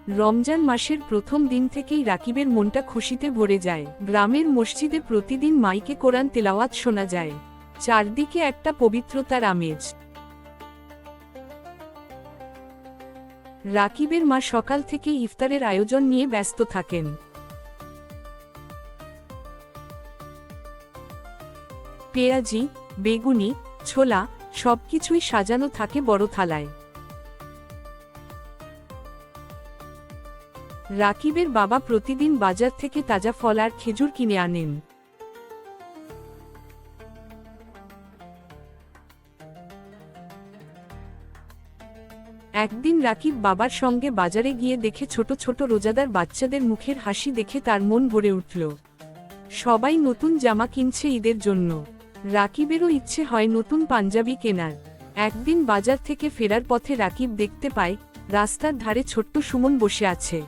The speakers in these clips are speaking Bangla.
রমজান মাসের প্রথম দিন থেকেই রাকিবের মনটা খুশিতে ভরে যায়। গ্রামের মসজিদে প্রতিদিন মাইকে কোরআন তেলাওয়াত শোনা যায়। চারদিকে একটা পবিত্রতার আমেজ। রাকিবের মা সকাল থেকে ইফতারের আয়োজন নিয়ে ব্যস্ত থাকেন। পেঁয়াজি, বেগুনি, ছোলা সবকিছুই সাজানো থাকে বড় থালায়। রাকিবের বাবা প্রতিদিন বাজার থেকে তাজা ফল আর খেজুর কিনে আনেন। একদিন রাকিব বাবার সঙ্গে বাজারে গিয়ে দেখে ছোট ছোট রোজাদার বাচ্চাদের মুখের হাসি দেখে তার মন ভরে উঠল। সবাই নতুন জামা কিনছে ঈদের জন্য। রাকিবেরও ইচ্ছে হয় নতুন পাঞ্জাবি কেনার। একদিন বাজার থেকে ফেরার পথে রাকিব দেখতে পায় রাস্তার ধারে ছোট্ট সুমন বসে আছে।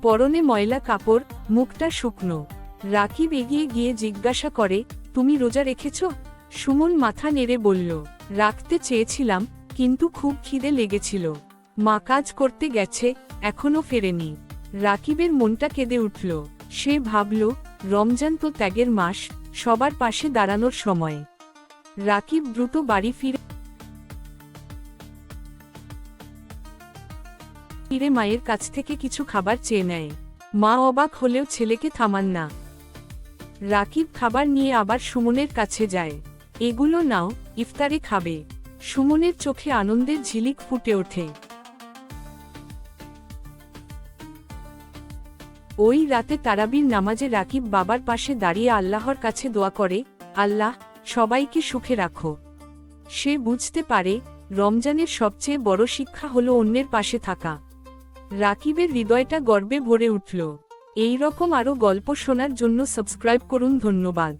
পরনে ময়লা কাপড়, মুখটা শুকনো। রাকিব এগিয়ে গিয়ে জিজ্ঞাসা করে, তুমি রোজা রেখেছ? সুমন মাথা নেড়ে বলল, রাখতে চেয়েছিলাম, কিন্তু খুব খিদে লেগেছিল। মা কাজ করতে গেছে, এখনো ফেরেনি। রাকিবের মনটা কেঁদে উঠল। সে ভাবল, রমজান তো ত্যাগের মাস, সবার পাশে দাঁড়ানোর সময়। রাকিব দ্রুত বাড়ি ফিরে মায়ের কাছ থেকে কিছু খাবার চেয়ে নেয়। মা অবাক হলেও ছেলেকে থামান না। রাকিব খাবার নিয়ে আবার সুমনের কাছে যায়। এগুলো নাও, ইফতারে খাবে। সুমনের চোখে আনন্দের ঝিলিক ফুটে ওঠে। ওই রাতে তারাবির নামাজে রাকিব বাবার পাশে দাঁড়িয়ে আল্লাহর কাছে দোয়া করে, আল্লাহ, সবাইকে সুখে রাখো। সে বুঝতে পারে রমজানের সবচেয়ে বড় শিক্ষা হলো অন্যের পাশে থাকা। রাকিবের হৃদয়টা গর্বে ভরে উঠল। এই রকম আরও গল্প শোনার জন্য সাবস্ক্রাইব করুন। ধন্যবাদ।